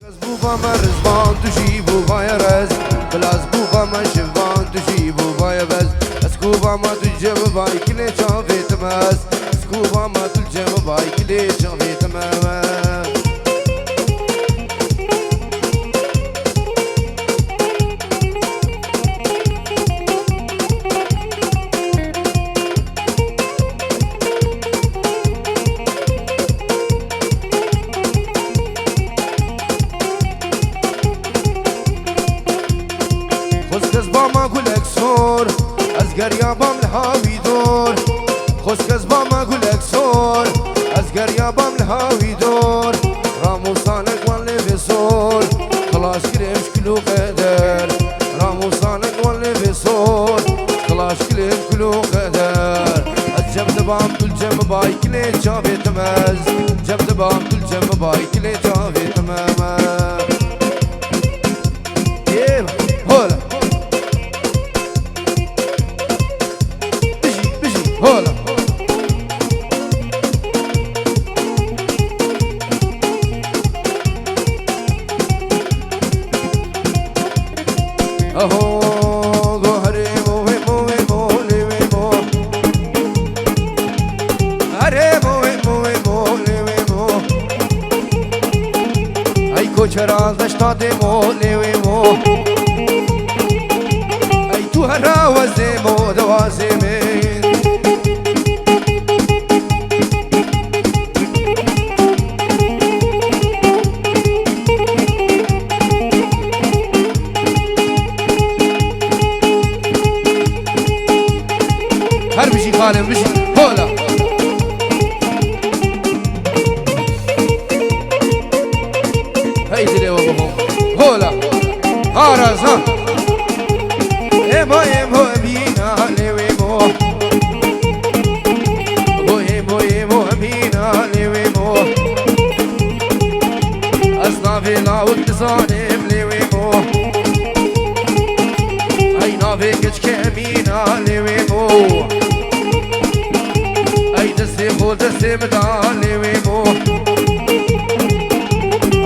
زبوبا ما رزبان تجيبو بايا رز بلا زبوبا ما شفان تجيبو بايا بز اسكوبا ما تجيب باي كلي شافي تماس اسكوبا ما تجيب باي كلي شافي تماس ازگر یابام لحاوی دور خوشکز با ما گلک سور ازگر یابام لحاوی دور راموسانک ولی بسور خلاص کلیم کلو قدر راموسانک ولی بسور خلاص کلیم کلو قدر از جب دبام تل جم بای کلی چاوی تمز جب دبام تل جم بای کلی چاوی تمز هولا هولا اهو ظهري مو مو مو لي مو هري مو مو مو لي مو اي كوچران دشتا دي مو لي مو اي تو هرا وزي مو دوازي مين هر بشي خالم بشي هولا هيدي لي وابوهم هولا هارز ها ايمو ايمو امينا ليويمو ابو ايمو ايمو امينا ليويمو اصنافي لا واتصانم ليويمو اي نافي كشك امينا ليويمو دستی مدالی ویمو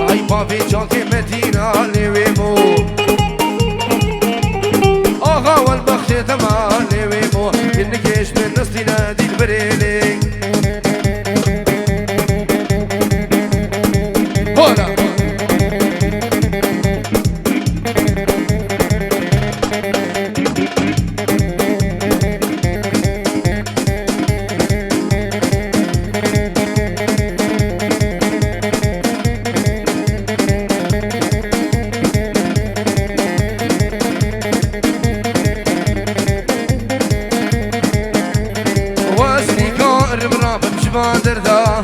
ای بابی جانکی مدینالی ویمو آقا والبخت تمالی ویمو اینکیش من نستی ندیل بریلی هولا دردا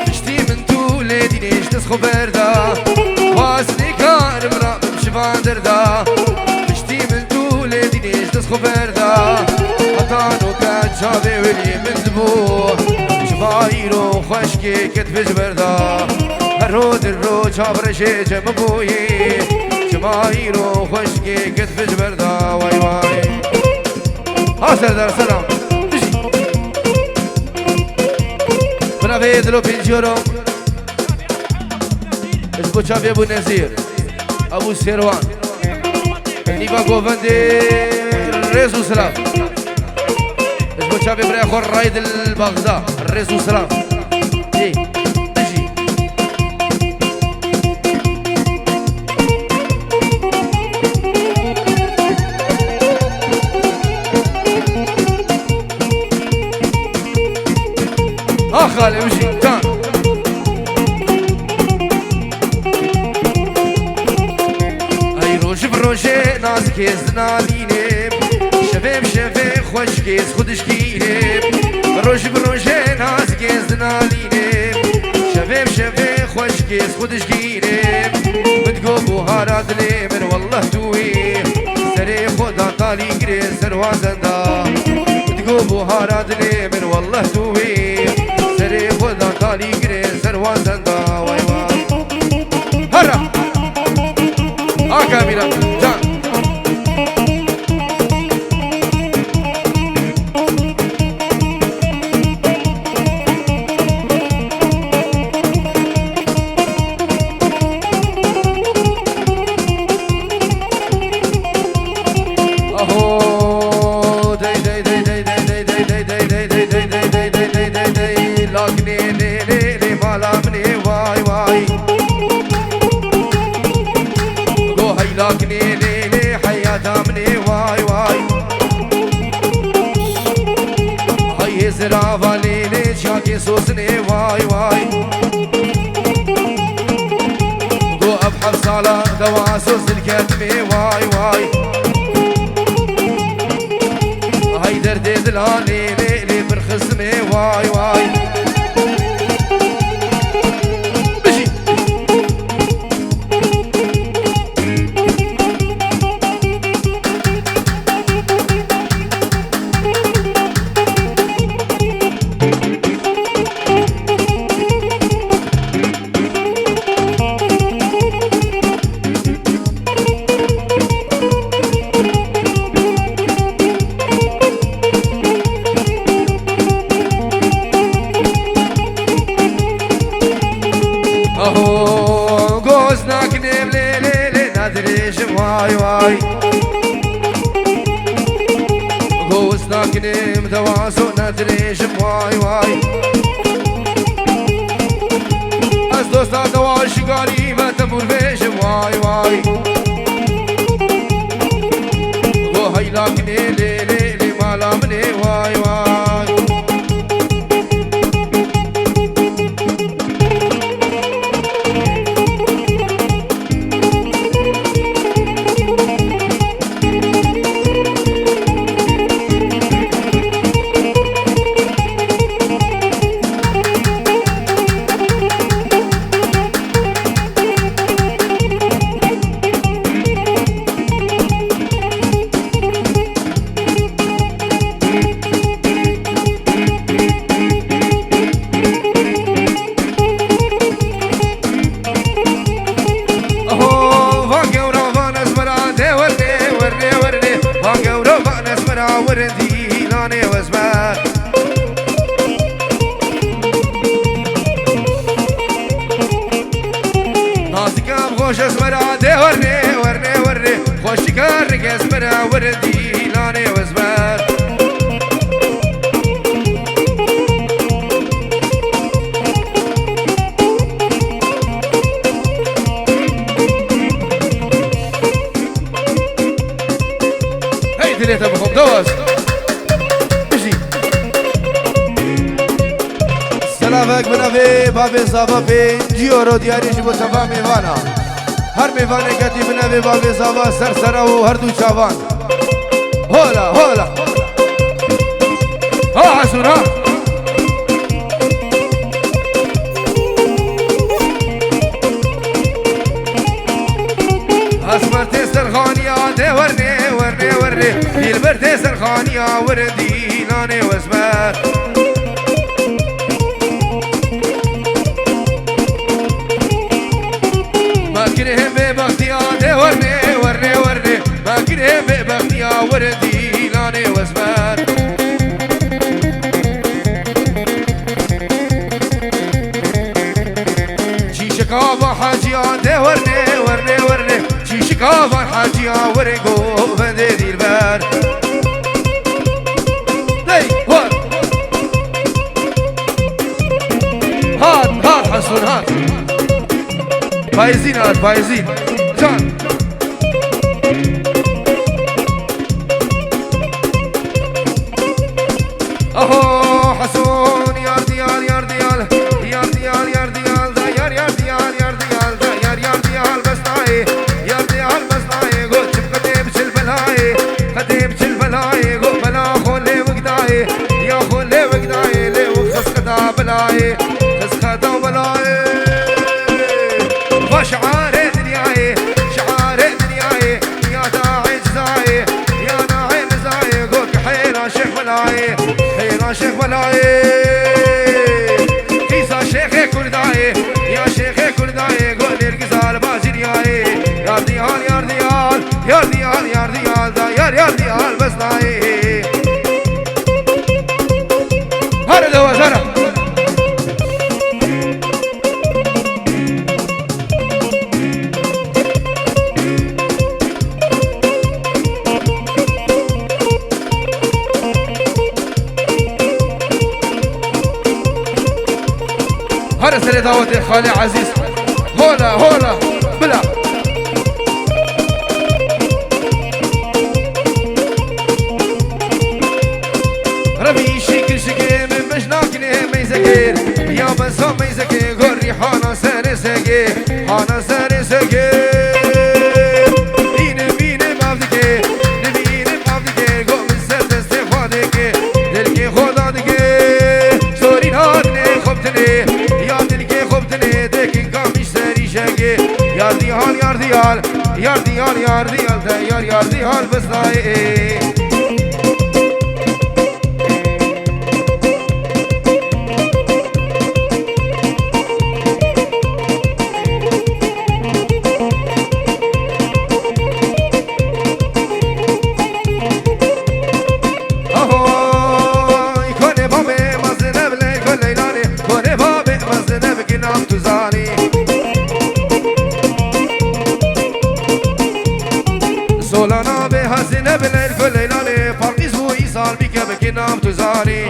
تشتي من تولي دينيش تسخو بردا واسني كار مرا بشفان دردا تشتي من تولي دينيش تسخو بردا حطانو كاتشابي ولي من زبو شفايرو خشكي كتفج بردا هرود الرو شابرشي جمبوي شفايرو خشكي كتفج بردا واي واي حاصل دار سلام vedelo pingioro sbocciavi Abu Nazir Abu Serwan Niva Govandi Rezu Salam sbocciavi Brejo Raid al-Baghdad Rezu Salam ايه اجي خالي وجي كان اي روج بروجي نازك يزناليني شفيم شفيم خوش كيس خدش كيني روج بروجي نازك يزناليني شفيم شفيم خوش كيس خدش كيني بتقو بوهارات لي من والله توي سري خدا طالي قري سروا زندا بتقو بوهارات لي من والله توي خدا طالي قري سروا زندا واي واي هرا كاميرا جان لكني ليلي حياتها مني واي واي هاي زرافة ليلي شاكي سوسني واي واي قو أبحر صالة دواسوس الكتمي واي واي هاي دردي دلالي ليلي برخصمي واي واي واي واي غوصنا كنيم دواسو ندريش واي واي از دوستا دواش قالي ما تمر فيش واي واي غو هاي لاكني لي لي لي مالا مني واي واي وردي لاني وزمان ناسك خوش اسمرا دي ورني ورني ورني خوش كارك اسمرا وردي لاني وزمان هاي دليتها بخوب دوز سلامك بنافي بابي صافا في جيورو دياري جبو صافا ميوانا هر ميواني كتي بنافي بابي صافا سرسرا و هر دو شافان هولا هولا ها حسون ها اسمرتي سرخانيا دي ورني ورني ورني يلبرتي سرخانيا وردي لاني وزمان كريم ببختيا دي ورني ورني ورني ما كريم ببختيا وردي لاني وزمان شي شكافة حاجيا دي ورني ورني ورني شي شكافة حاجيا ورقو فندي دي البار دي ور هات حسون هات فايزين هاد فايزين جان اهو حسون يار ديال يار ديال يار ديال يار ديال دا يار يار ديال يار ديال دا يار يار ديال بسناي يار ديال بسناي قلت بقديم البلاي قديم البلاي قلت بلا خولي وقداي يا خولي وقداي لي وخص قدا بلاي خص قدا بلاي وشعار دنياي شعار دنياي يا داعي جزاي يا داعي جزاي قلت حيلا شيخ بلاي حيلا شيخ بلاي كيسا شيخ كرداي يا شيخ كرداي قلت القزال باجرياي يا ديال يا ديال يا ديال يا ديال دا يا ديال بسناي هذا دواء هذا هذا سري دعوة خالي عزيز هولا هولا بلا شگه اینه مافدگه نبینه مافدگه گم سر دست خواده که دل که خدا دگه سورین هادنه خوبتنه یا دل که خوبتنه دکن کامیش سری شگه یاردیال یاردیال یاردیال یاردیال دیار یاردیال بسنای سولانا به حسنه بلر گلیلانه پارقیز و ایسال بی که بکنام تو زانی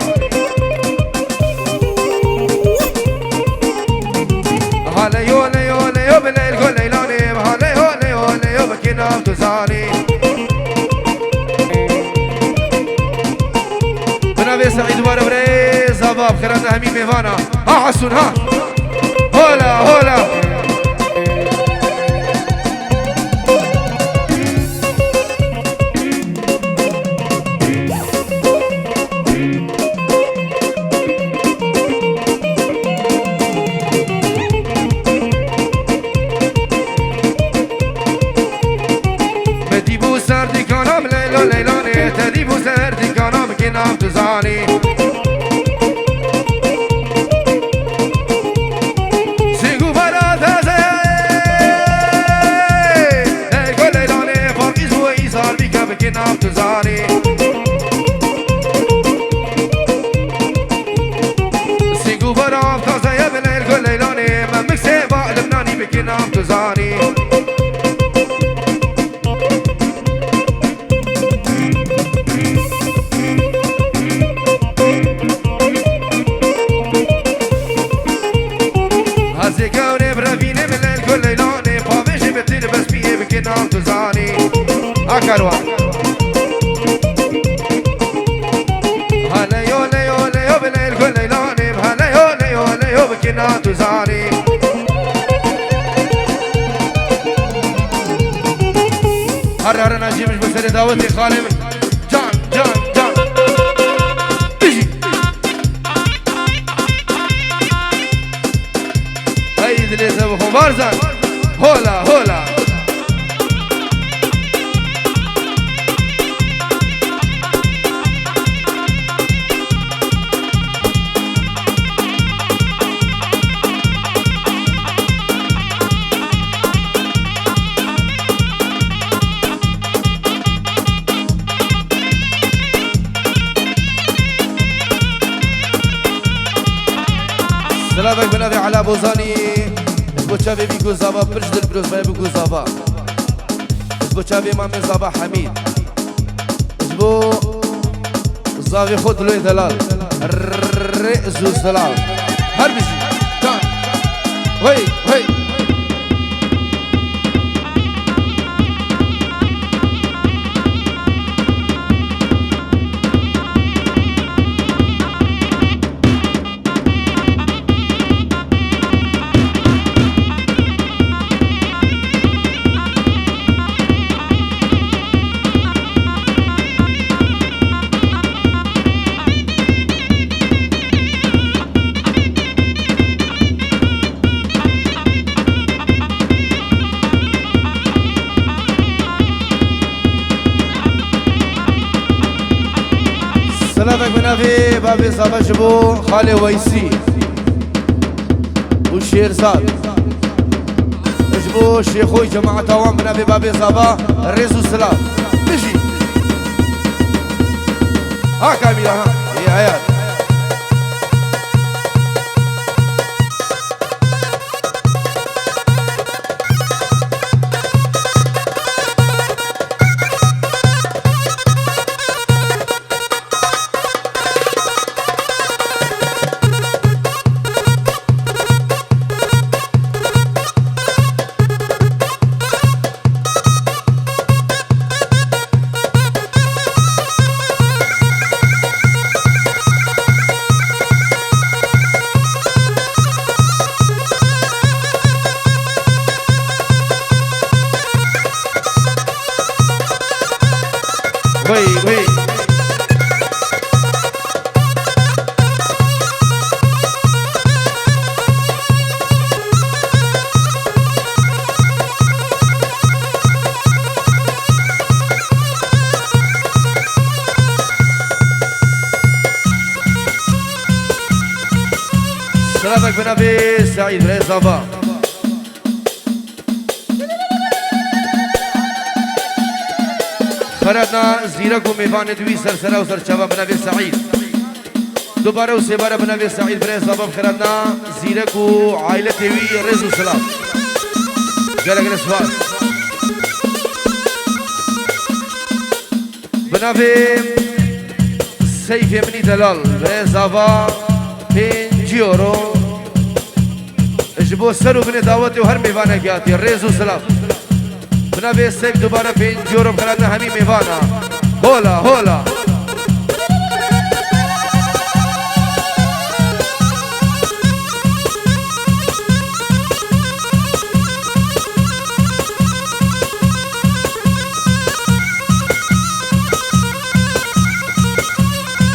حالیو لیو لیو بلر گلیلانه حالیو لیو لیو بکنام تو زانی بنابه سعید بارو بره زباب خیران همی میوانا ها حسون ها هولا هولا سردی کانم لیلا لیلانه تدی بو سردی کانم که نام تو زانی سیگو برا تازه لیلا لیلانه پارکیز بو ایسال بی که نام تو زانی سیگو برا تازه لیلا لیلانه من مکسه با لبنانی بی نام تو زانی نام تو زانی اکروان هلیو لیو لیو بلیل گل لیلانیم هلیو لیو لیو بکی نام تو زانی هر نجیبش بسر دعوتی خالم جان جان جان بجی ای دلی زبو خوبار زن هولا هولا سلامك بنادي على بوزاني اسبو تشافي بيكو زابا برجد البروز باي بيكو زابا اسبو تشافي مامي زابا حميد اسبو زافي خود لوي دلال الرئيس والسلام هربشي كان وي وي سلامك بنافي بابي صابا جبو خالي ويسي والشيرزاد جبو شيخوي جماعة توام بنافي بابي صابا الريز والسلام نجي ها كاميرا ها هي عيال وي وي سلامك بنبي سعيد رئيس صباح خردنا زیرک و میوان دوی سرسره و سرچوه بنبی سعید دوباره و سیباره بنبی سعید برای صباب خردنا زیرک و عائلت وی رز و سلام گلگ نسوات بنبی سیف منی دلال برای صباب 5 یورو اجبو سر و بنی دعوتی و هر میوانه گیاتی رز و سلام بنابه سیف دوباره 5 یورو خردنا همین میوانا هولا هولا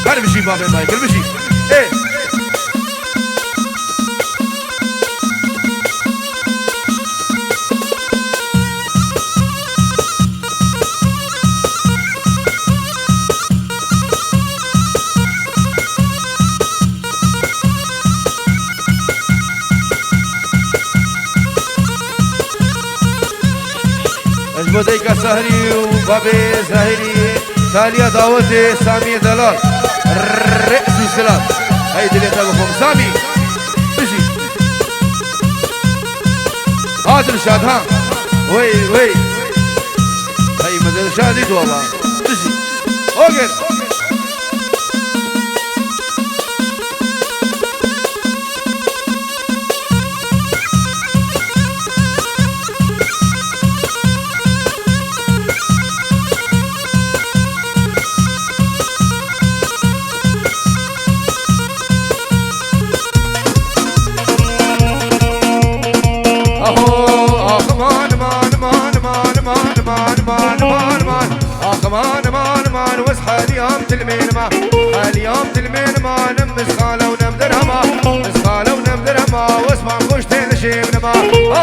قلب بشي بابا مايكل بشي ايه اجبوديك سهري وبابي زاهري تاليا دعوتي سامي دلال رئيس السلام هاي دليتا بكم سامي بشي هات الرشاد ها وي وي هاي مدل شاديد والله بشي اوكي تلمين ما اليوم تلمين ما نمس خاله ونم درهما نمس خاله ونم درهما واسمع خوش تنشيم نما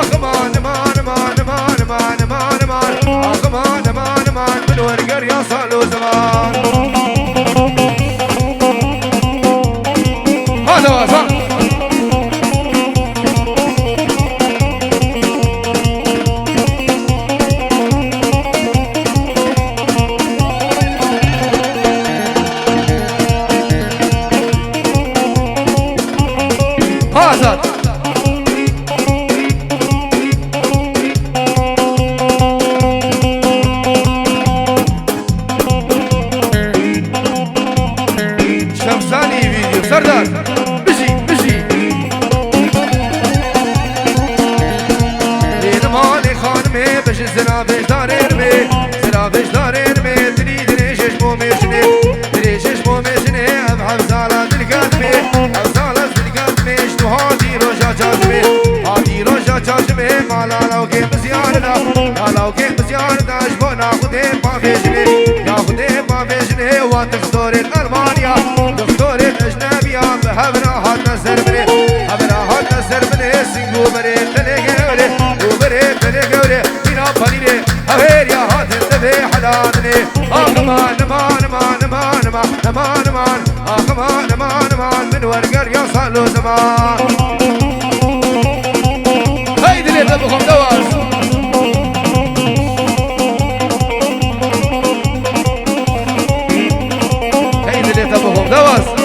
اخمان مان مان مان مان مان مان اخمان مان مان من ورقر يا صالو زمان هذا واسع شمساني فيديو سردار بشي بشي دين مالي خانمي بش الزنابش داريرمي زنابش داريرمي تريد ريشش مو مشني ريشش مو مشني ام حفزالة دلقاتمي حفزالة دلقاتمي شنو هادي روشا جازمي هادي روشا جازمي مالا لو كيم زيارنا لو كيم زيارنا شبو ناخدين ما فيشني ناخدين ما فيشني وتختار الألمانيا تختار الأجنبية بهبنا هاتنا سربني هبنا هاتنا سربني سنجو بريد تلقوري وبريد تلقوري بنا بنيني هفير يا هات النبي حلاني آخمان مان مان مان مان مان مان آخمان مان مان من ورقر يا صالو زمان هيدي اللي تبقهم دواس هيدي اللي تبقهم دواس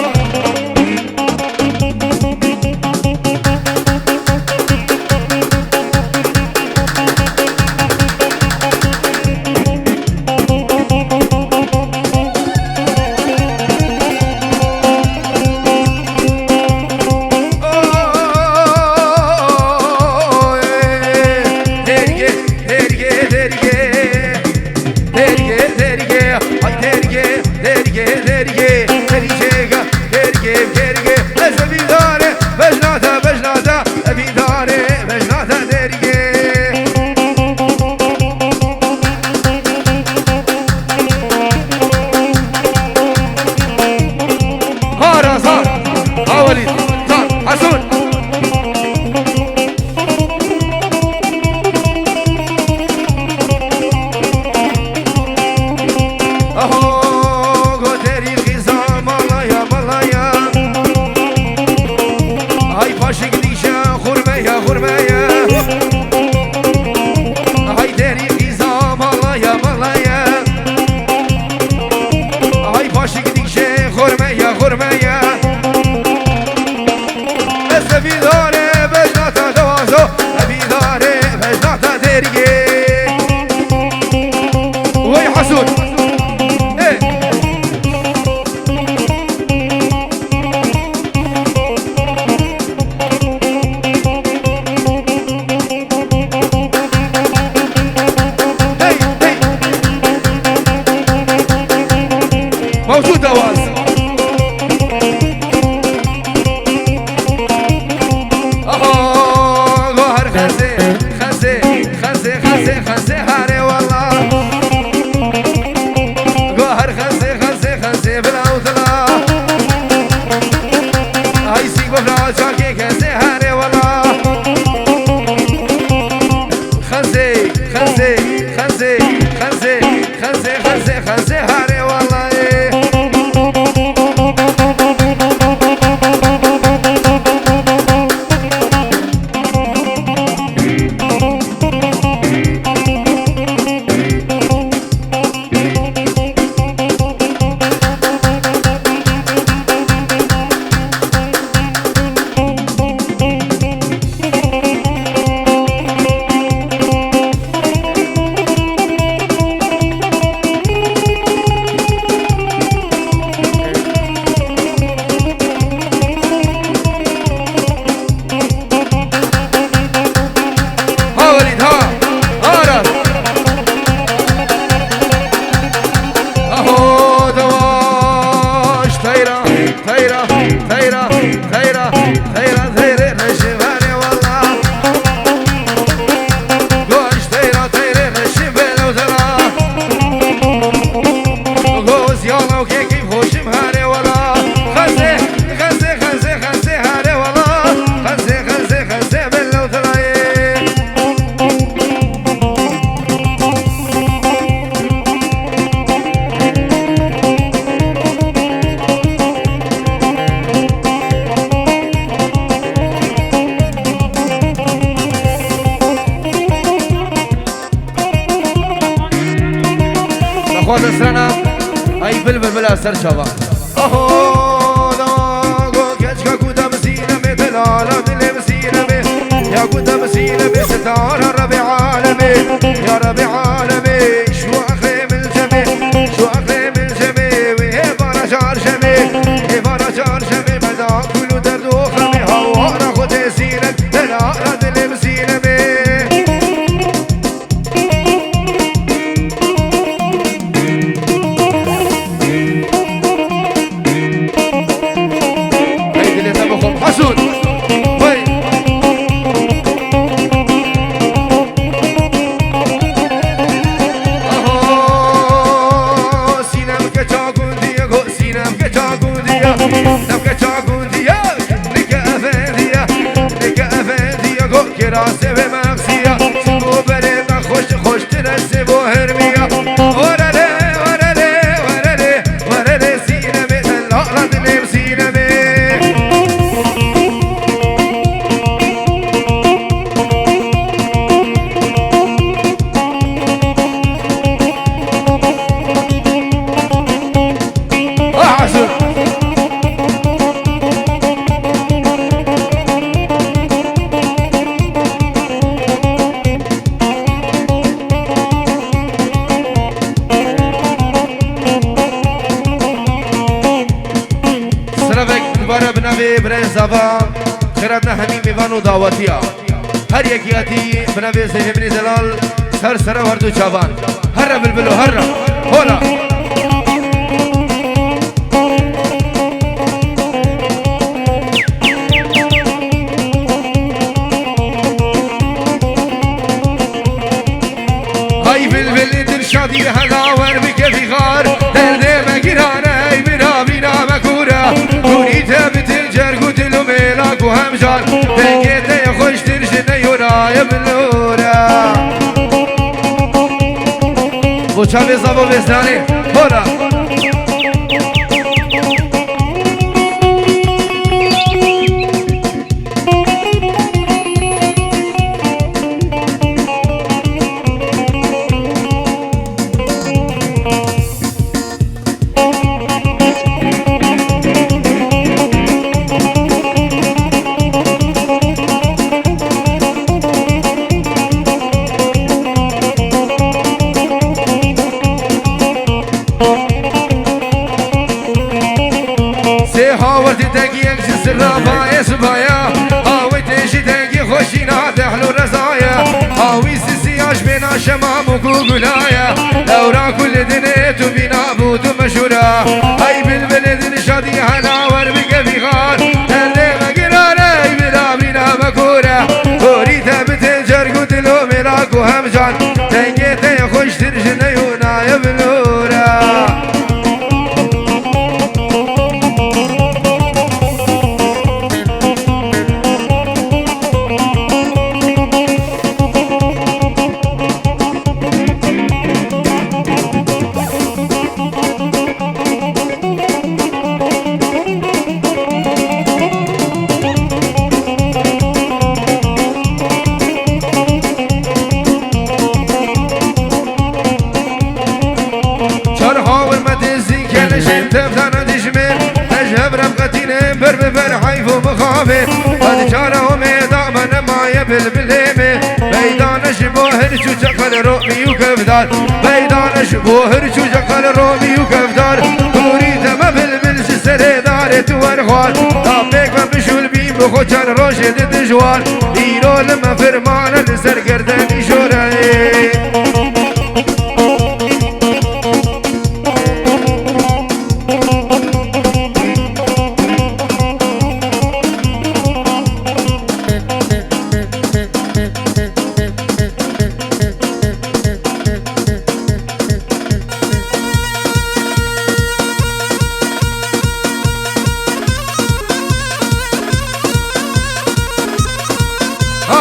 خنزي خنزي خنزي خنزي خنزي هاري والله خواهد سرنا ای بلبل بلا سر شوا اهو داغو کچکا کودا بسینه دلالا دل بسینه یا کودا بسینه ستاره رب عالمي يا رب عالمي شو اخي من جمي شو اخي من جمي وهي برا جار جمي هي برا جار جمي بدا كل درد وخمي هوا خد سينك دلالا دل بسينه حسود وي اهو سينم كچاگونديا گو سينم كچاگونديا نم كچاگونديا نك افنديا نك افنديا گو كراسه و مغزيا سبو برد خوش خوش ترسه و هرميا ورله ورله ورله ورله سينم دلالا دل سينم برزاوا خیراتنا همین میوان و دعوتیا هر یکیاتی بنوی زهمنی دلال سر سر وردو چاوان هر بلبلو هر هولا های بلبل در شادی هلاور بکفی غار درده مگیرانه ای برا بینا مکورا کونی تبت الجرگو دلو میلاک و همجان بگیده خوش ترجنه یورای بلورا بچه بزابو بزنه هولا هاورد تاقي اكسس الرافايا سبايا هاوي تيجي تاقي خوشينا تحلو الرزايا هاوي سيسياش بينا شمام وكوكولايا دورا كل دنيت وبينا بوت مشهورا هاي بالبلد الشادي هلاور بقفي غار تلي مقرارا بلا بينا مكورا هوريتا بتنجر قتلو ملاك وهمجان تنقيتا خوش ترجن يونا يبلورا قتيني بر ببر حيف ومخافي هاد جاره وميدا من ما يبل بالهيمي بيدان شبوهر شو شقل رومي وكفدار بيدان شبوهر شو شقل رومي وكفدار توريد ما بالبلش سردار تورخوار طابيك ما بشول بيم بخوشان روشد دجوار ديرو لما فرمان لسر قردني شوري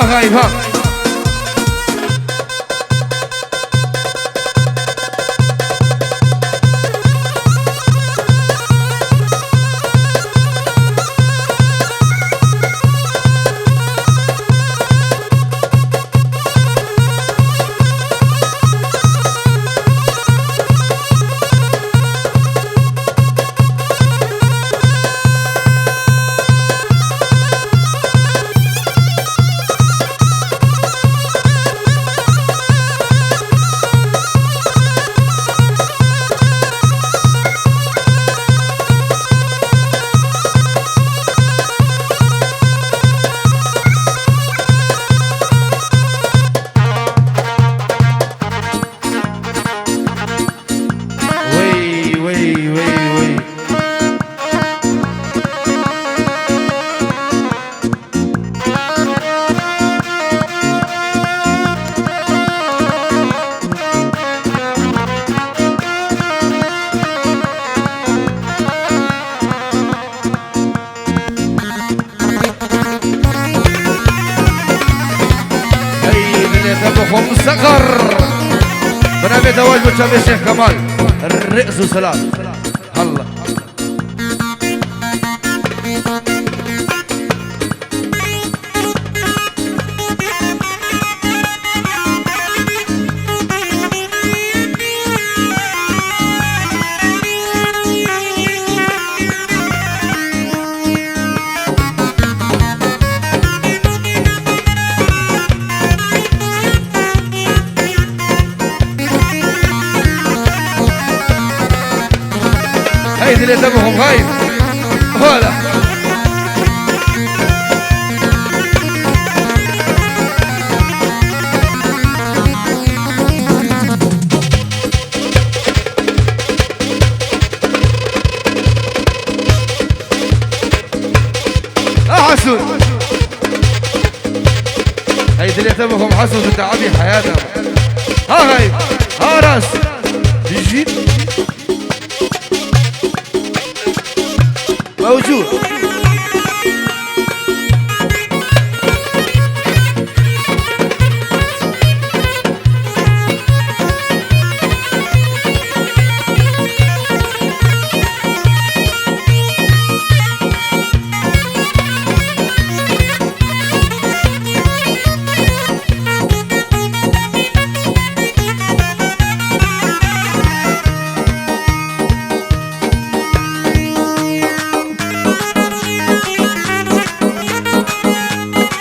غايب ها ابوكم سقر بنابي دواج بتشافي الشيخ كمال الرئس وسلام الله هيدي اللي دمهم غايب هلا حسن هيدي اللي دمهم حسن في تعبي حياتها ها غايب ها راس جيب موجود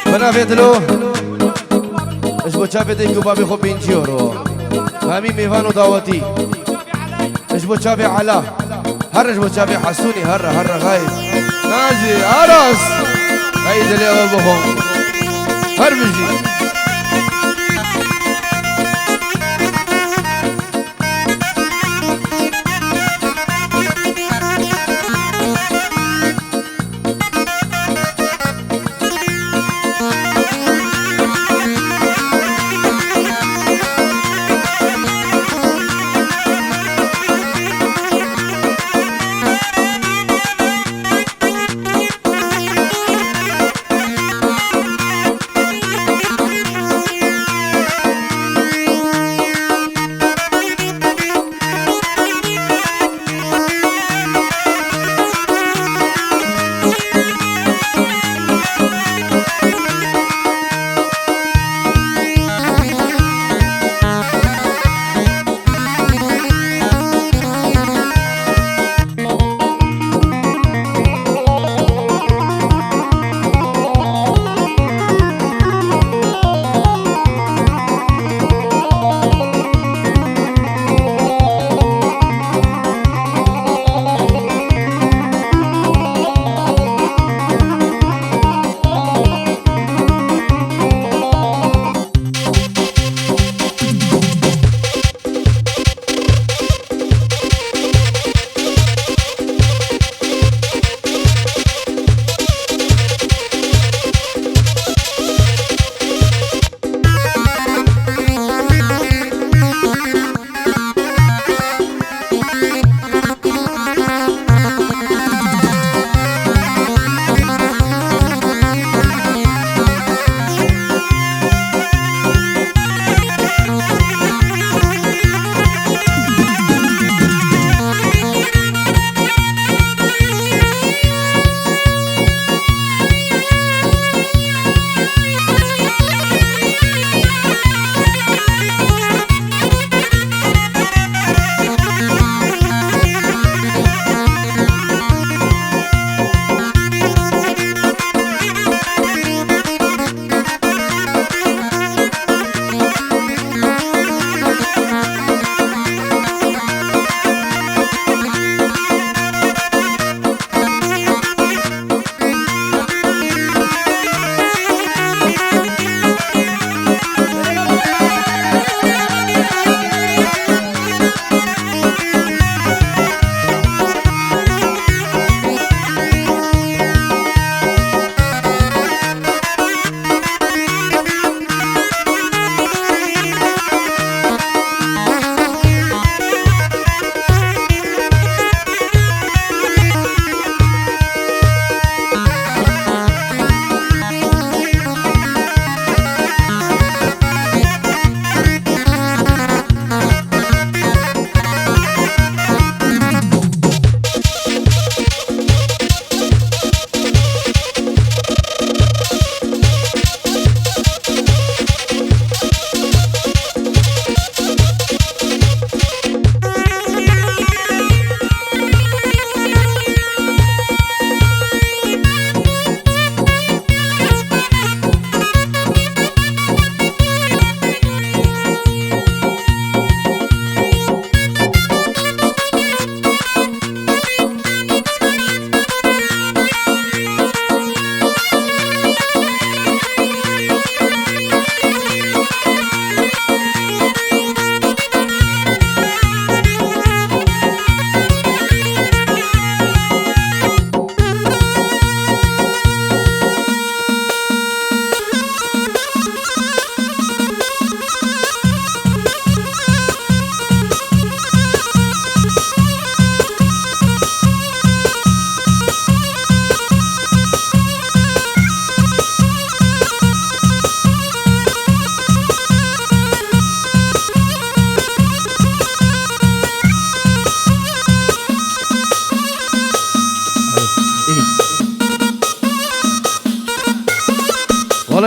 بنافيتلو ايش بتشافي ديكو بابي خو 20 يورو همي ميفانو دعوتي ايش بتشافي علا هر ايش بتشافي حسوني هر غايب ناجي عرس هيدا اللي ابوهم هر بيجي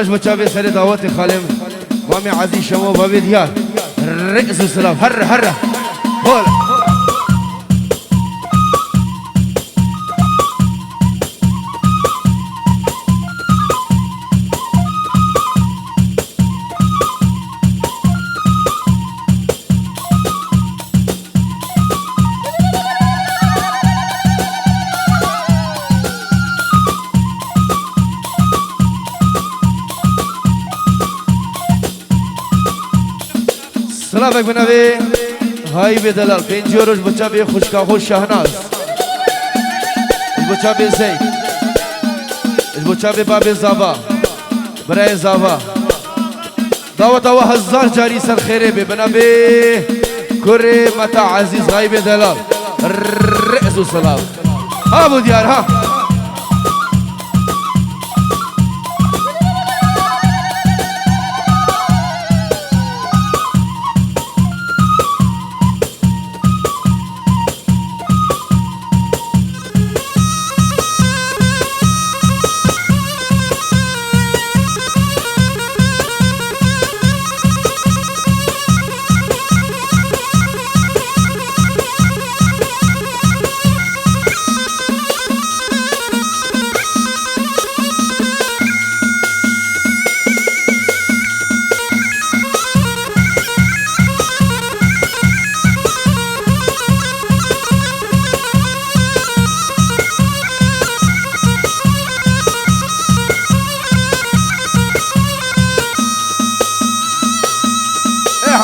سلاش بچابي سري دعوتي خالم وامي عزيز شمو بابي ديار رئيس السلام هر هر هول سلامك بنابي هاي بدلال بنجورج بچابي خوشكا خوش شهناز بچابي زيد بچابي بابي زابا براي زابا دعوت او هزار جاري سر خيري بنابي كوري متى عزيز هاي بدلال رئيس السلام ابو ديار ها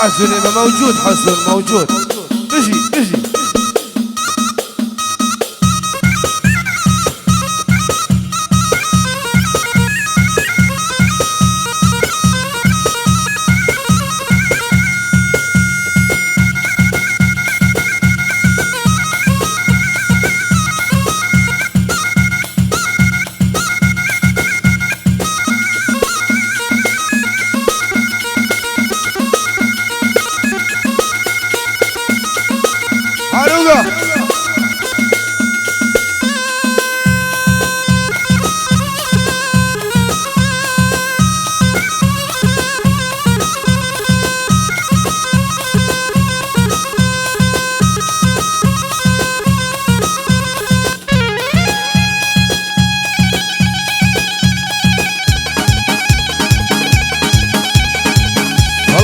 حسن موجود حسن موجود اجي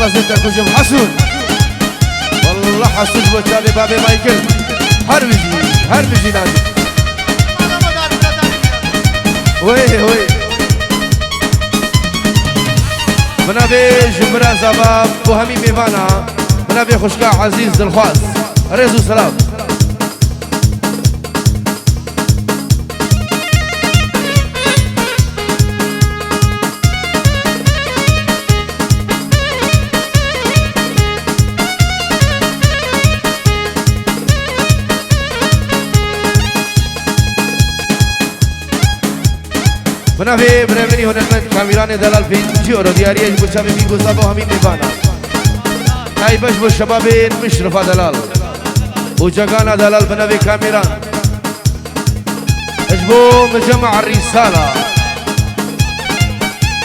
والله زيت الكوجم حسون والله حسون بوتابي بابي مايكل هربجي نادي وي بنابي جمرا زباب وهمي ميفانا بنابي خوشكا عزيز دلخواز ريزو سلام بنابي بريمني هنا من كاميران دلال في جيورو دياريه بوشابي بيجو زابو همين ميفانا هاي باش بالشبابين مشرفة دلال وجاقانا دلال بنابي كاميران اجبو مجمع الرسالة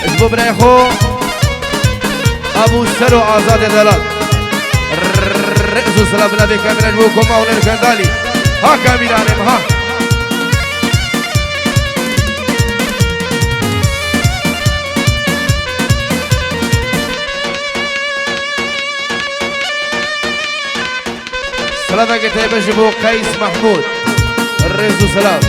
اجبو بنايخو ابو سرو آزاد دلال رئيسو سلام بنابي كاميران اجبو كما هنا الكندالي ها كاميرانهم ها سلامك تيبا جبو قيس محمود الرئيس سلام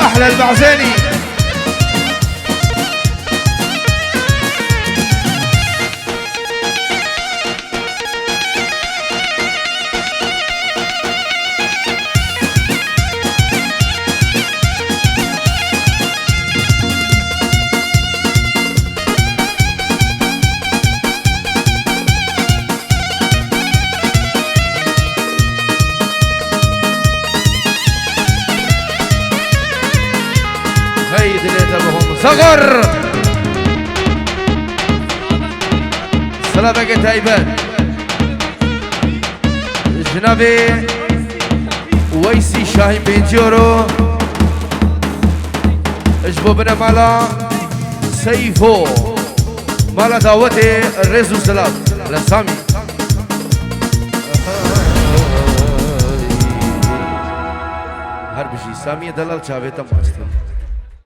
أحلى البعزاني صغر سلامك تايبان جنابي ويسي شاهين بنتيورو اجبو بنا مالا سيفو مالا دعوتي رزو سلام لسامي هر بشي سامي دلال چاوه تا ماستی